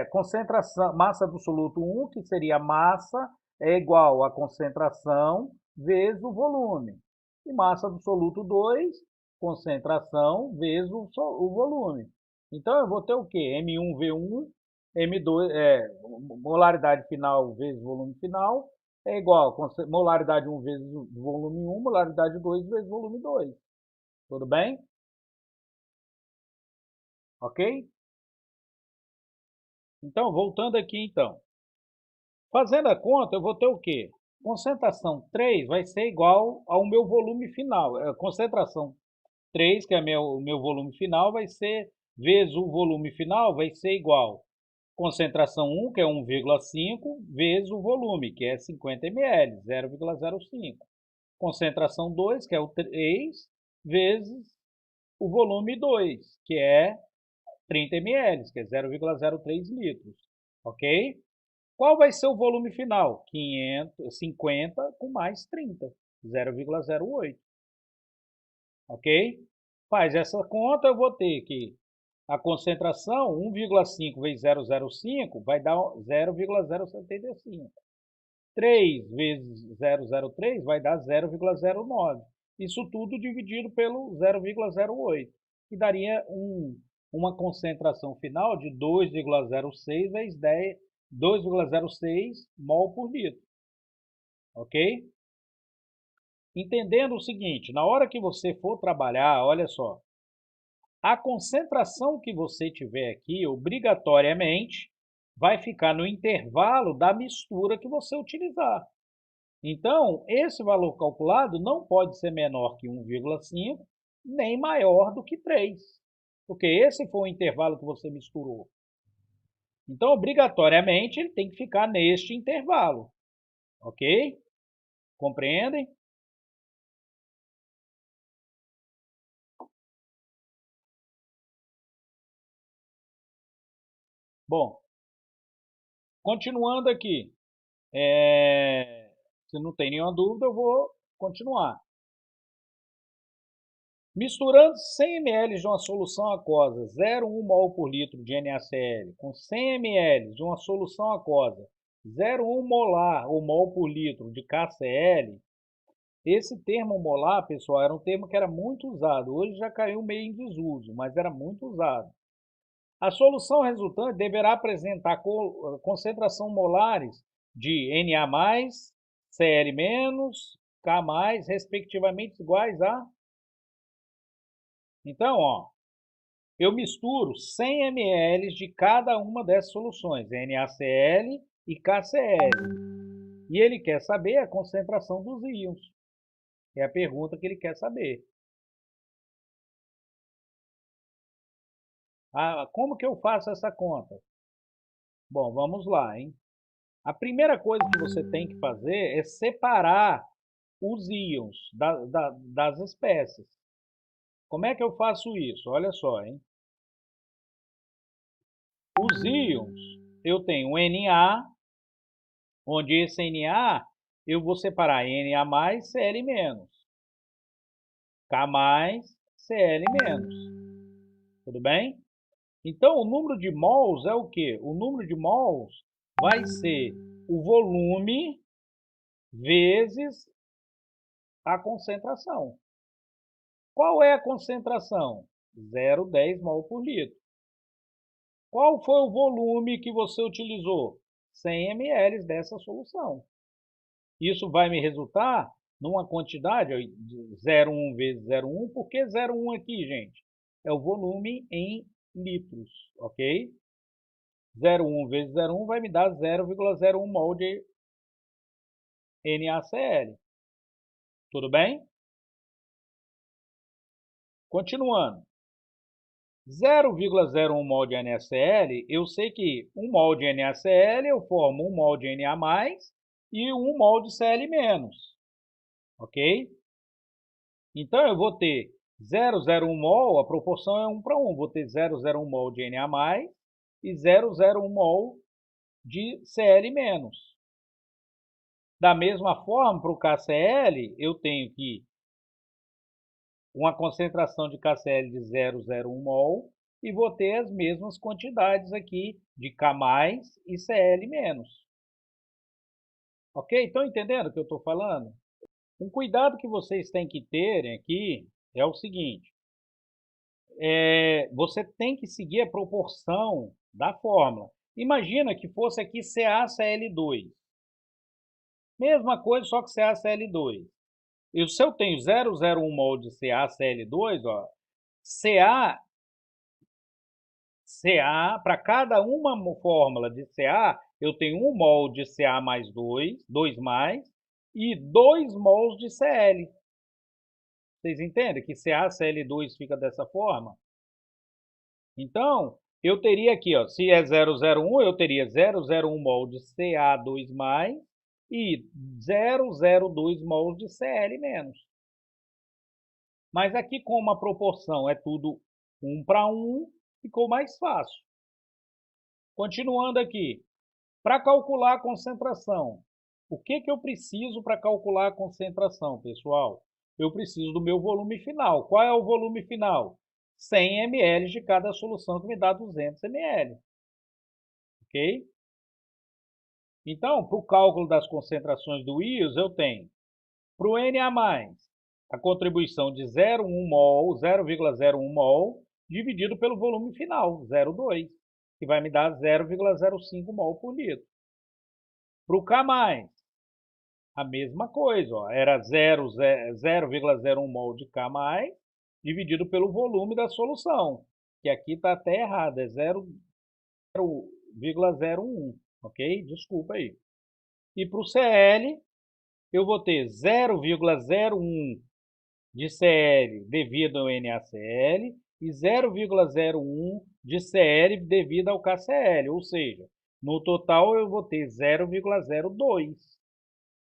concentração, massa do soluto 1, que seria massa, é igual a concentração vezes o volume. E massa do soluto 2, concentração vezes o volume. Então, eu vou ter o quê? M1V1, M2, molaridade final vezes volume final, é igual a molaridade 1 vezes volume 1, molaridade 2 vezes volume 2. Tudo bem? Ok? Então, voltando aqui então. Fazendo a conta, eu vou ter o quê? Concentração 3 vai ser igual ao meu volume final. Concentração 3, que é o meu volume final, vai ser vezes o volume final, vai ser igual. Concentração 1, que é 1,5, vezes o volume, que é 50 ml, 0,05. Concentração 2, que é o 3, vezes o volume 2, que é 30 ml, que é 0,03 litros. Ok? Qual vai ser o volume final? 50 com mais 30, 0,08. Ok? Faz essa conta, eu vou ter que a concentração 1,5 vezes 0,05 vai dar 0,075. 3 vezes 0,03 vai dar 0,09. Isso tudo dividido pelo 0,08, que daria uma concentração final de 2,06 vezes 2,06 mol por litro. Ok? Entendendo o seguinte, na hora que você for trabalhar, olha só, a concentração que você tiver aqui, obrigatoriamente, vai ficar no intervalo da mistura que você utilizar. Então, esse valor calculado não pode ser menor que 1,5, nem maior do que 3, porque esse foi o intervalo que você misturou. Então, obrigatoriamente, ele tem que ficar neste intervalo. Ok? Compreendem? Bom, continuando aqui. Se não tem nenhuma dúvida, eu vou continuar. Misturando 100 ml de uma solução aquosa 0,1 mol por litro de NaCl com 100 ml de uma solução aquosa 0,1 molar ou mol por litro de KCl, esse termo molar, pessoal, era um termo que era muito usado. Hoje já caiu meio em desuso, mas era muito usado. A solução resultante deverá apresentar concentração molares de Na+, Cl-, K+, respectivamente iguais a... Então, ó, eu misturo 100 ml de cada uma dessas soluções, NaCl e KCl. E ele quer saber a concentração dos íons. É a pergunta que ele quer saber. Como que eu faço essa conta? Bom, vamos lá, hein? A primeira coisa que você tem que fazer é separar os íons das espécies. Como é que eu faço isso? Olha só, hein? Os íons, eu tenho Na, onde esse Na eu vou separar Na+, Cl-, K+, Cl-. Tudo bem? Então, o número de mols é o quê? O número de mols vai ser o volume vezes a concentração. Qual é a concentração? 0,10 mol por litro. Qual foi o volume que você utilizou? 100 ml dessa solução. Isso vai me resultar numa quantidade de 0,1 vezes 0,1. Por que 0,1 aqui, gente? É o volume em litros, ok? 0,1 vezes 0,1 vai me dar 0,01 mol de NaCl. Tudo bem? Continuando. 0,01 mol de NaCl, eu sei que 1 mol de NaCl eu formo 1 mol de Na+, e 1 mol de Cl-. Ok? Então, eu vou ter 0,01 mol, a proporção é 1 para 1. Vou ter 0,01 mol de Na+, e 0,01 mol de Cl-. Da mesma forma, para o KCl, eu tenho que uma concentração de KCl de 0,01 mol e vou ter as mesmas quantidades aqui de K mais e Cl menos. Ok? Estão entendendo o que eu estou falando? Um cuidado que vocês têm que ter aqui é o seguinte, você tem que seguir a proporção da fórmula. Imagina que fosse aqui CaCl2. Mesma coisa, só que CaCl2. E se eu tenho 0,01 mol de CaCl2, ó, para cada uma fórmula de Ca, eu tenho 1 mol de Ca mais 2 mais, e 2 mols de Cl. Vocês entendem que CaCl2 fica dessa forma? Então, eu teria aqui, ó, se é 001, eu teria 001 mol de Ca2 mais e 002 mols de Cl menos. Mas aqui, como a proporção é tudo 1 para 1, ficou mais fácil. Continuando aqui, para calcular a concentração, o que eu preciso para calcular a concentração, pessoal? Eu preciso do meu volume final. Qual é o volume final? 100 ml de cada solução, que me dá 200 ml. Ok? Então, para o cálculo das concentrações do íons, eu tenho, para o Na+, a contribuição de 0,1 mol, 0,01 mol, dividido pelo volume final, 0,2, que vai me dar 0,05 mol por litro. Para o K+, a mesma coisa, ó, era 0,01 mol de K+, dividido pelo volume da solução, que aqui está até errado, é 0,01, ok? Desculpa aí. E para o Cl, eu vou ter 0,01 de Cl devido ao NaCl e 0,01 de Cl devido ao KCl, ou seja, no total eu vou ter 0,02.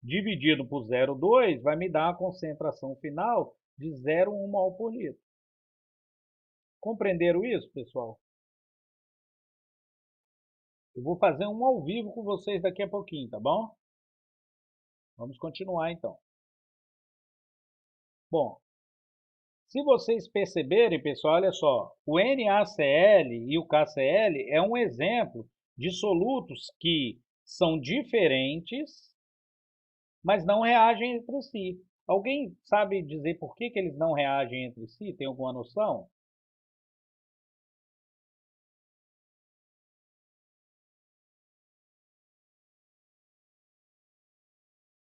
Dividido por 0,2 vai me dar uma concentração final de 0,1 mol por litro. Compreenderam isso, pessoal? Eu vou fazer um ao vivo com vocês daqui a pouquinho, tá bom? Vamos continuar então. Bom, se vocês perceberem, pessoal, olha só, o NaCl e o KCl é um exemplo de solutos que são diferentes, mas não reagem entre si. Alguém sabe dizer por que eles não reagem entre si? Tem alguma noção?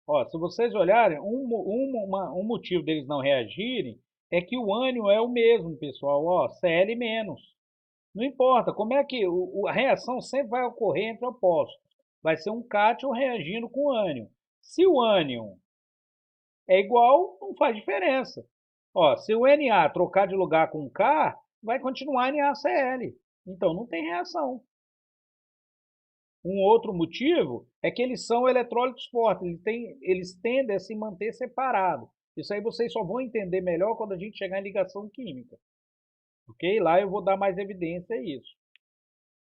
Ó, se vocês olharem, um motivo deles não reagirem é que o ânion é o mesmo, pessoal, ó, Cl menos. Não importa, como é que a reação sempre vai ocorrer entre opostos. Vai ser um cátion reagindo com o ânion. Se o ânion é igual, não faz diferença. Ó, se o Na trocar de lugar com o K, vai continuar NaCl. Então não tem reação. Um outro motivo é que eles são eletrólitos fortes, eles tendem a se manter separados. Isso aí vocês só vão entender melhor quando a gente chegar em ligação química. Ok? Lá eu vou dar mais evidência a isso.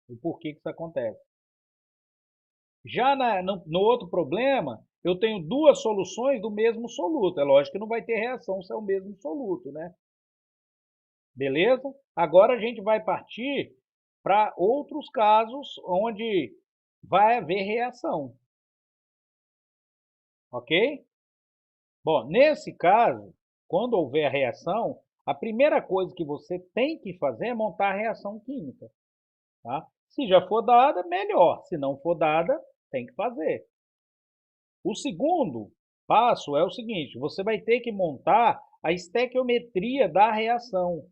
O porquê que isso acontece. Já no outro problema, eu tenho duas soluções do mesmo soluto. É lógico que não vai ter reação se é o mesmo soluto, né? Beleza? Agora a gente vai partir para outros casos onde vai haver reação. Ok? Bom, nesse caso, quando houver reação, a primeira coisa que você tem que fazer é montar a reação química. Tá? Se já for dada, melhor. Se não for dada, tem que fazer. O segundo passo é o seguinte, você vai ter que montar a estequiometria da reação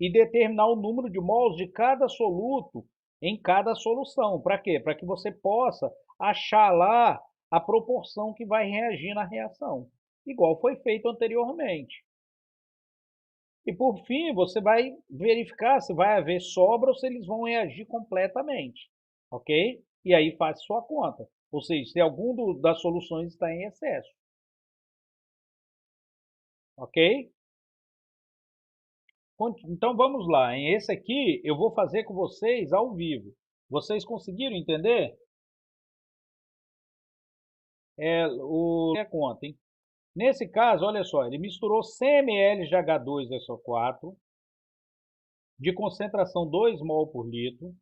e determinar o número de mols de cada soluto em cada solução. Para quê? Para que você possa achar lá a proporção que vai reagir na reação, igual foi feito anteriormente. E por fim, você vai verificar se vai haver sobra ou se eles vão reagir completamente, ok? E aí faz sua conta, ou seja, se algum das soluções está em excesso, ok? Então vamos lá, em esse aqui eu vou fazer com vocês ao vivo. Vocês conseguiram entender? A conta, hein? Nesse caso, olha só, ele misturou 100 ml de H2SO4 de concentração 2 mol por litro,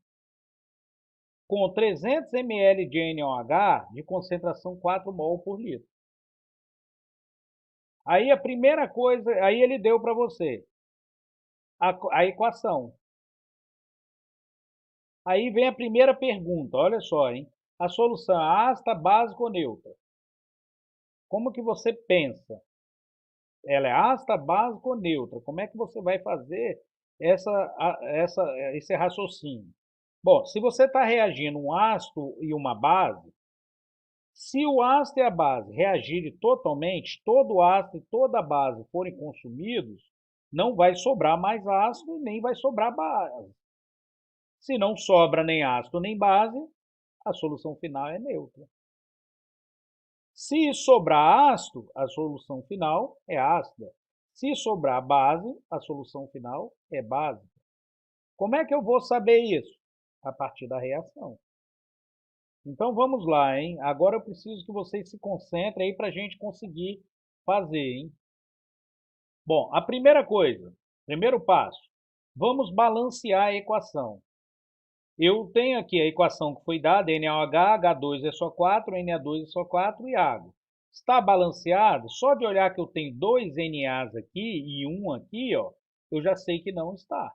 com 300 ml de NaOH de concentração 4 mol por litro. Aí a primeira coisa, aí ele deu para você a equação. Aí vem a primeira pergunta, olha só, hein? A solução é ácida, básica ou neutra? Como que você pensa? Ela é ácida, básica ou neutra? Como é que você vai fazer esse raciocínio? Bom, se você está reagindo um ácido e uma base, se o ácido e a base reagirem totalmente, todo o ácido e toda a base forem consumidos, não vai sobrar mais ácido e nem vai sobrar base. Se não sobra nem ácido nem base, a solução final é neutra. Se sobrar ácido, a solução final é ácida. Se sobrar base, a solução final é básica. Como é que eu vou saber isso? A partir da reação. Então vamos lá, hein? Agora eu preciso que vocês se concentrem aí para a gente conseguir fazer, hein? Bom, a primeira coisa, primeiro passo, vamos balancear a equação. Eu tenho aqui a equação que foi dada, NaOH, H2SO4, Na2SO4 e água. Está balanceado? Só de olhar que eu tenho 2 NAs aqui e 1 aqui, ó, eu já sei que não está.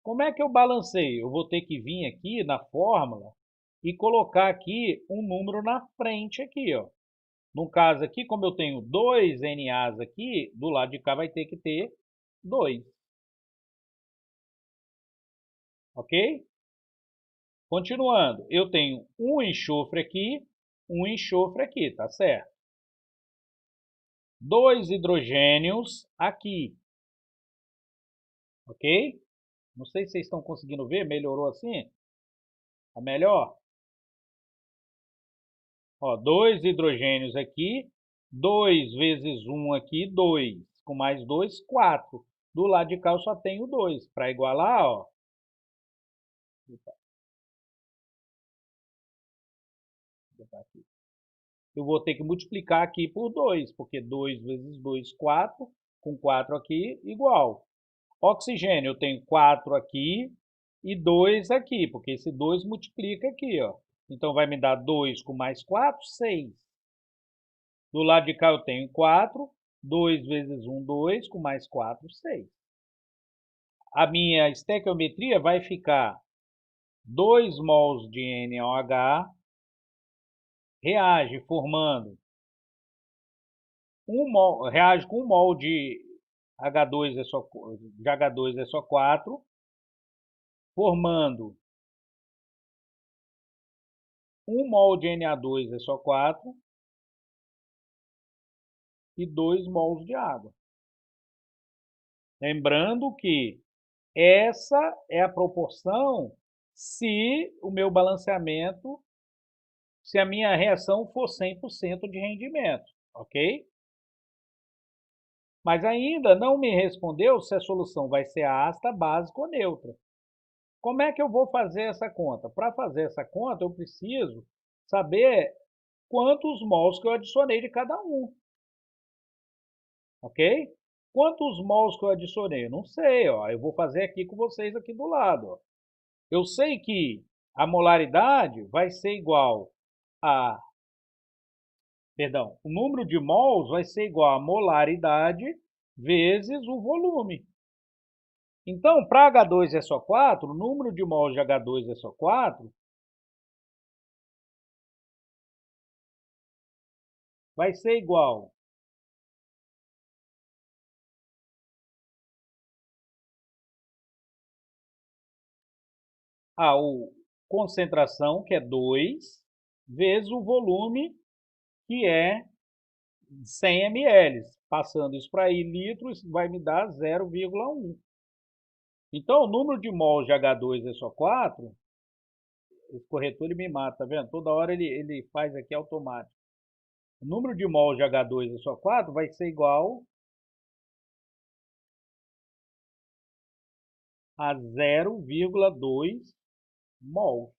Como é que eu balanceio? Eu vou ter que vir aqui na fórmula e colocar aqui um número na frente aqui, ó. No caso aqui, como eu tenho 2 NAs aqui, do lado de cá vai ter que ter 2. Ok? Continuando, eu tenho um enxofre aqui, tá certo? 2 hidrogênios aqui, ok? Não sei se vocês estão conseguindo ver, melhorou assim? Tá melhor? Ó, 2 hidrogênios aqui, 2 vezes 1 aqui, 2, com mais 2, 4. Do lado de cá eu só tenho 2, para igualar, ó. Eu vou ter que multiplicar aqui por 2, porque 2 vezes 2, 4, com 4 aqui, igual. Oxigênio, eu tenho 4 aqui e 2 aqui, porque esse 2 multiplica aqui, ó. Então, vai me dar 2 com mais 4, 6. Do lado de cá eu tenho 4, 2 vezes 1, 2, com mais 4, 6. A minha estequiometria vai ficar 2 mols de NaOH, reage formando reage com 1 mol de H2SO4, formando 1 mol de Na2SO4 e 2 mols de água. Lembrando que essa é a proporção se o meu balanceamento, se a minha reação for 100% de rendimento, ok? Mas ainda não me respondeu se a solução vai ser ácida, básica ou neutra. Como é que eu vou fazer essa conta? Para fazer essa conta, eu preciso saber quantos mols que eu adicionei de cada um. Ok? Quantos mols que eu adicionei? Eu não sei, ó. Eu vou fazer aqui com vocês aqui do lado. Ó. Eu sei que a molaridade vai ser igual a... Perdão, o número de mols vai ser igual a molaridade vezes o volume. Então, para H2SO4, o número de mols de H2SO4 vai ser igual a concentração, que é 2, vezes o volume, que é 100 ml. Passando isso para litros, vai me dar 0,1. Então, o número de mols de H2SO4, esse corretor ele me mata, tá vendo? Toda hora ele faz aqui automático. O número de mols de H2SO4 vai ser igual a 0,2 mols.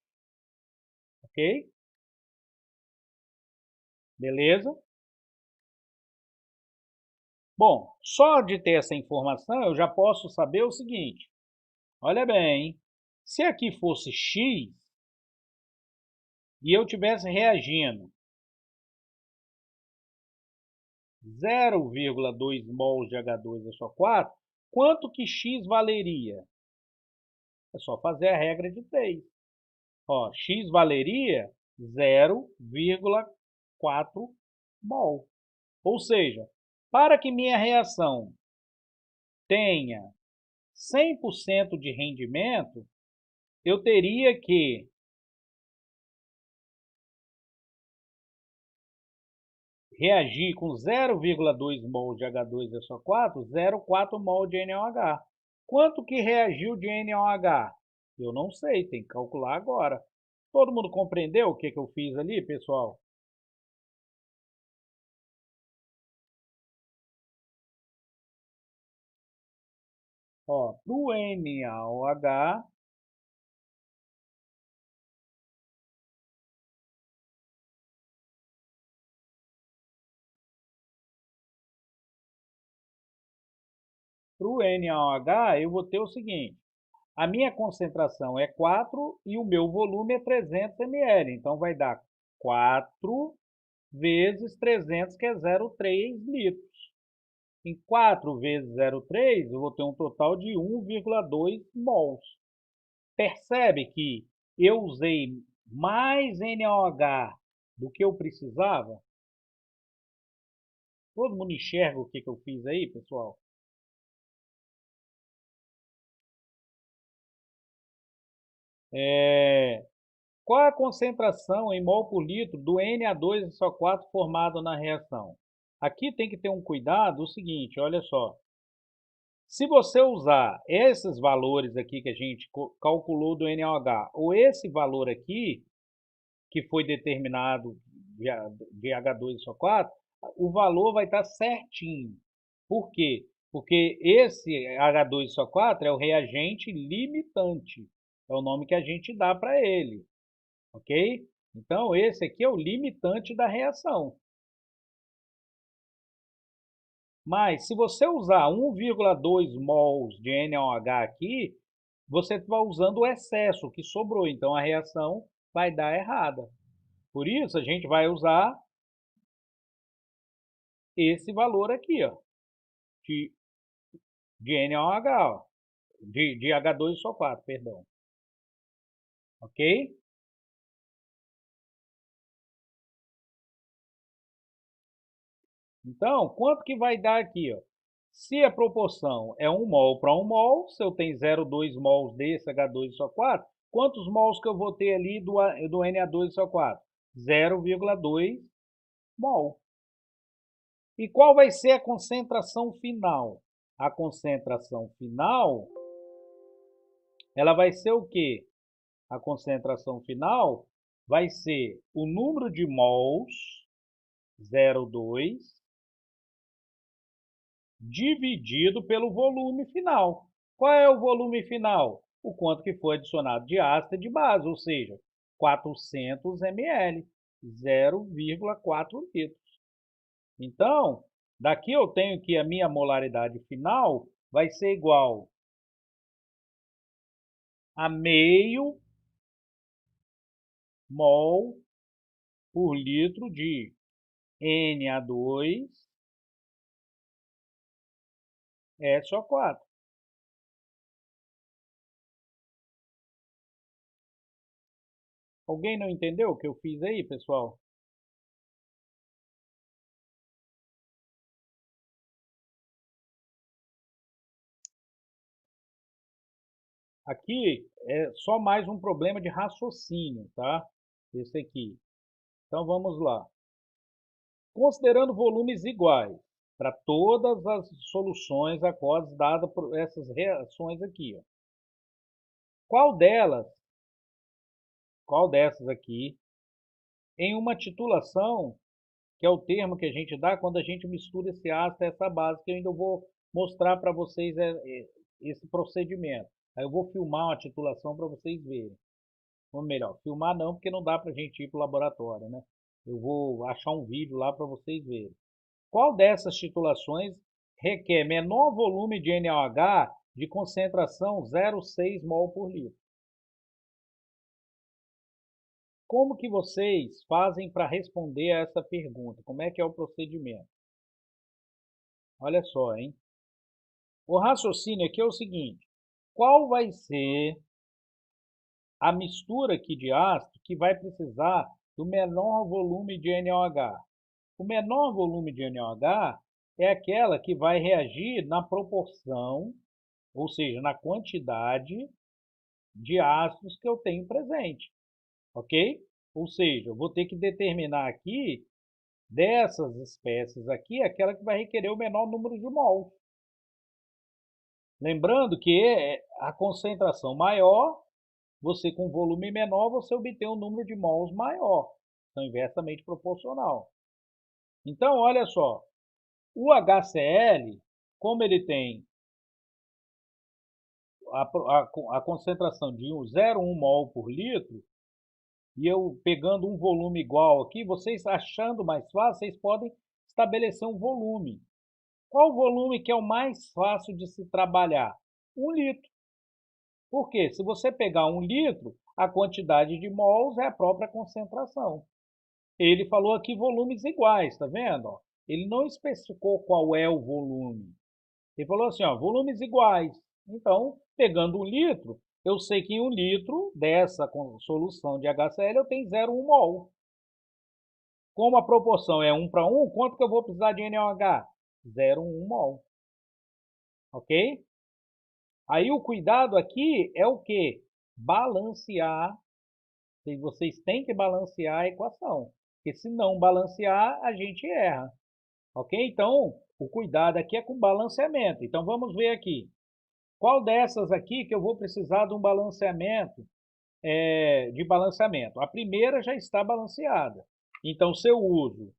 Ok? Beleza? Bom, só de ter essa informação eu já posso saber o seguinte. Olha bem, se aqui fosse X e eu tivesse reagindo 0,2 mols de H2SO4, quanto que X valeria? É só fazer a regra de 3. Ó, X valeria 0,4 mol. Ou seja, para que minha reação tenha 100% de rendimento, eu teria que reagir com 0,2 mol de H2SO4, 0,4 mol de NaOH. Quanto que reagiu de NaOH? Eu não sei, tem que calcular agora. Todo mundo compreendeu o que eu fiz ali, pessoal? Ó, do NaOH, eu vou ter o seguinte: a minha concentração é 4 e o meu volume é 300 ml. Então, vai dar 4 vezes 300, que é 0,3 litros. Em 4 vezes 0,3, eu vou ter um total de 1,2 mols. Percebe que eu usei mais NaOH do que eu precisava? Todo mundo enxerga o que eu fiz aí, pessoal? Qual é a concentração em mol por litro do Na2SO4 formado na reação? Aqui tem que ter um cuidado, o seguinte, olha só. Se você usar esses valores aqui que a gente calculou do NaOH, ou esse valor aqui, que foi determinado de H2SO4, o valor vai estar certinho. Por quê? Porque esse H2SO4 é o reagente limitante. É o nome que a gente dá para ele. Ok? Então, esse aqui é o limitante da reação. Mas, se você usar 1,2 mols de NaOH aqui, você está usando o excesso que sobrou. Então, a reação vai dar errada. Por isso, a gente vai usar esse valor aqui, ó, de NaOH, ó, de H2SO4, perdão. Ok? Então, quanto que vai dar aqui, ó? Se a proporção é 1 mol para 1 mol, se eu tenho 0,2 mols desse H2SO4, quantos mols que eu vou ter ali do Na2SO4? 0,2 mol. E qual vai ser a concentração final? A concentração final, ela vai ser o quê? A concentração final vai ser o número de mols, 0,2, dividido pelo volume final. Qual é o volume final? O quanto que foi adicionado de ácido de base, ou seja, 400 ml, 0,4 litros. Então, daqui eu tenho que a minha molaridade final vai ser igual a meio mol por litro de Na2SO4. Alguém não entendeu o que eu fiz aí, pessoal? Aqui é só mais um problema de raciocínio, tá? Esse aqui. Então vamos lá. Considerando volumes iguais para todas as soluções aquosas dadas por essas reações aqui, ó. Qual dessas aqui, em uma titulação, que é o termo que a gente dá quando a gente mistura esse ácido e essa base, que eu ainda vou mostrar para vocês esse procedimento. Aí eu vou filmar uma titulação para vocês verem. Ou melhor, filmar não, porque não dá para a gente ir para o laboratório, né? Eu vou achar um vídeo lá para vocês verem. Qual dessas titulações requer menor volume de NaOH de concentração 0,6 mol por litro. Como que vocês fazem para responder a essa pergunta? Como é que é o procedimento? Olha só, hein? O raciocínio aqui é o seguinte: qual vai ser a mistura aqui de ácido que vai precisar do menor volume de NaOH? O menor volume de NaOH é aquela que vai reagir na proporção, ou seja, na quantidade de ácidos que eu tenho presente, ok? Ou seja, eu vou ter que determinar aqui, dessas espécies aqui, aquela que vai requerer o menor número de mols. Lembrando que a concentração maior, você com volume menor, você obtém um número de mols maior. Então, inversamente proporcional. Então, olha só, o HCl, como ele tem a concentração de 0,1 mol por litro, e eu pegando um volume igual aqui, vocês achando mais fácil, vocês podem estabelecer um volume. Qual o volume que é o mais fácil de se trabalhar? 1 litro. Por quê? Se você pegar 1 litro, a quantidade de mols é a própria concentração. Ele falou aqui volumes iguais, tá vendo? Ele não especificou qual é o volume. Ele falou assim, ó, volumes iguais. Então, pegando 1 litro, eu sei que em 1 litro dessa solução de HCl eu tenho 0,1 mol. Como a proporção é 1 para 1, quanto que eu vou precisar de NaOH? 0,1 mol. Ok? Aí o cuidado aqui é o quê? Balancear. Vocês têm que balancear a equação. Porque se não balancear, a gente erra. Ok? Então, o cuidado aqui é com balanceamento. Então, vamos ver aqui. Qual dessas aqui que eu vou precisar de um balanceamento, de balanceamento? A primeira já está balanceada. Então, se eu uso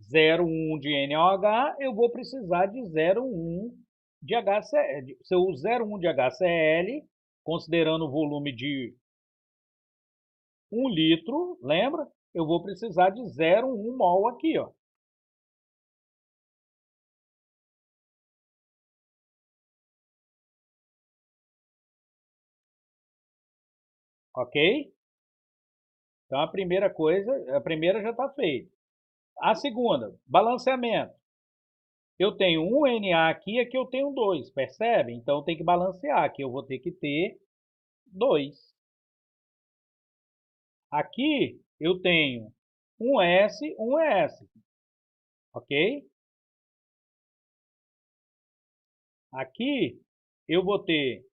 0,1 de NaOH, eu vou precisar de 0,1 de HCl. Se eu uso 0,1 de HCl, considerando o volume de 1 litro, lembra? Eu vou precisar de 0,1 mol aqui, ó. Ok? Então, a primeira já está feita. A segunda, balanceamento. Eu tenho um Na aqui, aqui eu tenho 2, percebe? Então, tem que balancear, aqui eu vou ter que ter 2. Aqui eu tenho um S, ok? Aqui eu vou ter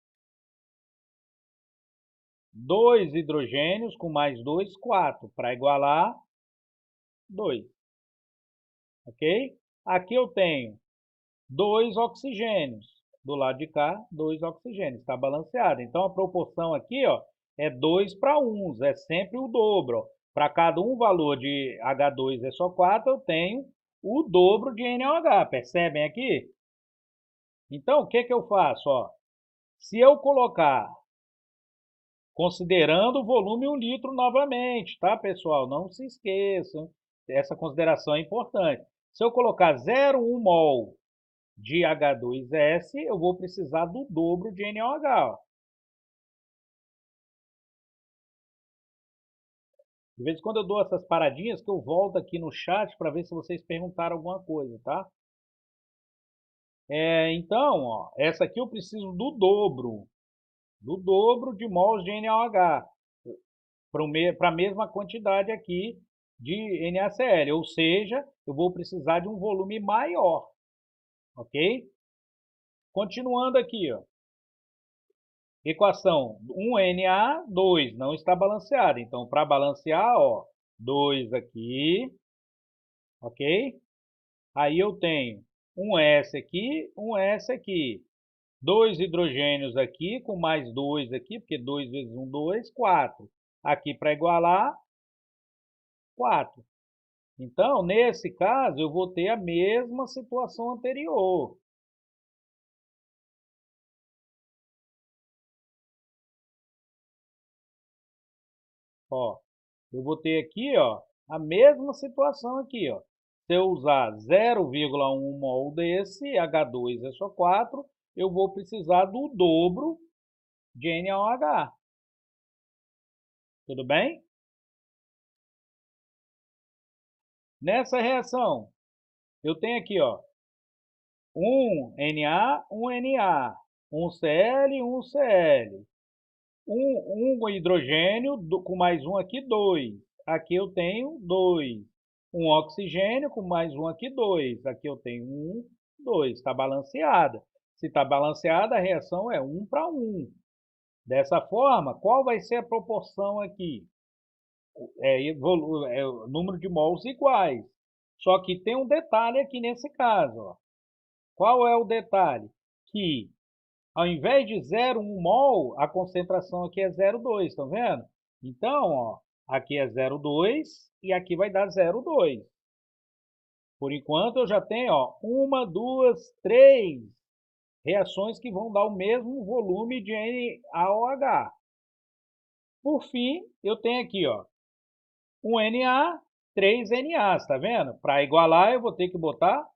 2 hidrogênios com mais 2, 4, para igualar 2, ok? Aqui eu tenho 2 oxigênios, do lado de cá, 2 oxigênios, está balanceado. Então, a proporção aqui, ó, é 2 para 1, é sempre o dobro. Para cada um valor de H2SO4, eu tenho o dobro de NaOH, percebem aqui? Então, o que que eu faço? Ó? Se eu colocar, considerando o volume 1 litro novamente, tá, pessoal? Não se esqueçam, essa consideração é importante. Se eu colocar 0,1 mol de H2S, eu vou precisar do dobro de NaOH. Ó. De vez em quando eu dou essas paradinhas que eu volto aqui no chat para ver se vocês perguntaram alguma coisa, tá? Então, ó, essa aqui eu preciso do dobro de mols de NaOH, para a mesma quantidade aqui de NaCl, ou seja, eu vou precisar de um volume maior, ok? Continuando aqui, ó. Equação 1Na, 2, não está balanceada. Então, para balancear, ó, 2 aqui, ok? Aí eu tenho um S aqui, um S aqui. 2 hidrogênios aqui, com mais 2 aqui, porque 2 vezes 1, 2, 4. Aqui para igualar, 4. Então, nesse caso, eu vou ter a mesma situação anterior. Ó, eu vou ter aqui, ó, a mesma situação aqui, ó. Se eu usar 0,1 mol desse H2SO4, eu vou precisar do dobro de NaOH. Tudo bem? Nessa reação, eu tenho aqui, ó, um Na, um Na, um Cl, um Cl. Um hidrogênio com mais um aqui, 2. Aqui eu tenho 2. Um oxigênio com mais um aqui, 2. Aqui eu tenho 1, 2. Está balanceada. Se está balanceada, a reação é 1 para 1. Dessa forma, qual vai ser a proporção aqui? O número de mols iguais. Só que tem um detalhe aqui nesse caso. Ó. Qual é o detalhe? Que ao invés de 0,1 mol, a concentração aqui é 0,2, estão vendo? Então, ó, aqui é 0,2 e aqui vai dar 0,2. Por enquanto, eu já tenho ó, 1, 2, 3 reações que vão dar o mesmo volume de NaOH. Por fim, eu tenho aqui ó, um Na, 3 NA, está vendo? Para igualar, eu vou ter que botar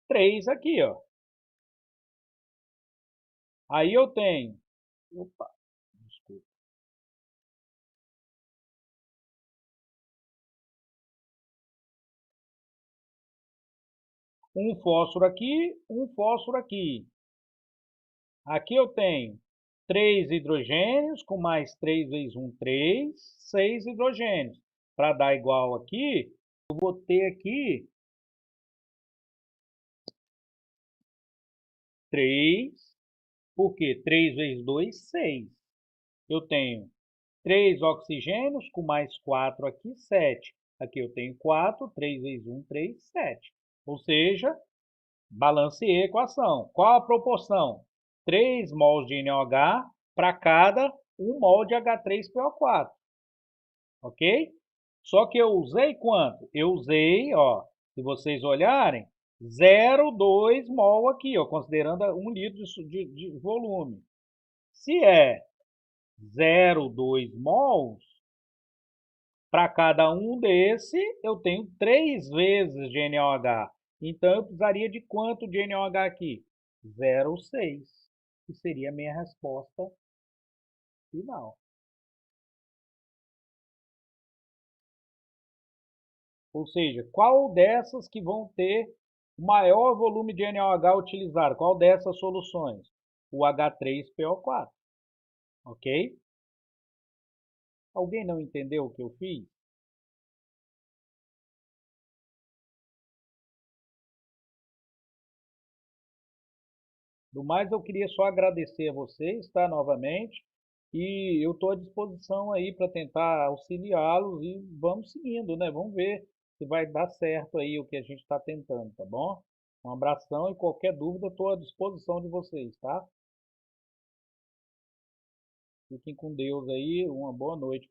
3 aqui, ó. Aí eu tenho, opa, desculpa. Um fósforo aqui, um fósforo aqui. Aqui eu tenho 3 hidrogênios com mais 3 vezes 1, 3, 6 hidrogênios. Para dar igual aqui, eu vou ter aqui 3, porque 3 vezes 2, 6. Eu tenho 3 oxigênios com mais 4 aqui, 7. Aqui eu tenho 4, 3 vezes 1, 3, 7. Ou seja, balanceei a equação. Qual a proporção? 3 mols de NaOH para cada 1 mol de H3PO4. Ok? Só que eu usei quanto? Eu usei, ó, se vocês olharem, 0,2 mol aqui, ó, considerando 1 litro de volume. Se é 0,2 mols, para cada um desse, eu tenho 3 vezes de NaOH. Então, eu precisaria de quanto de NaOH aqui? 0,6, que seria a minha resposta final. Ou seja, qual dessas que vão ter o maior volume de NaOH utilizado? Qual dessas soluções? O H3PO4. Ok? Alguém não entendeu o que eu fiz? Do mais, eu queria só agradecer a vocês, tá, novamente. E eu estou à disposição aí para tentar auxiliá-los e vamos seguindo, né? Vamos ver se vai dar certo aí o que a gente está tentando, tá bom? Um abração e qualquer dúvida estou à disposição de vocês, tá? Fiquem com Deus aí, uma boa noite.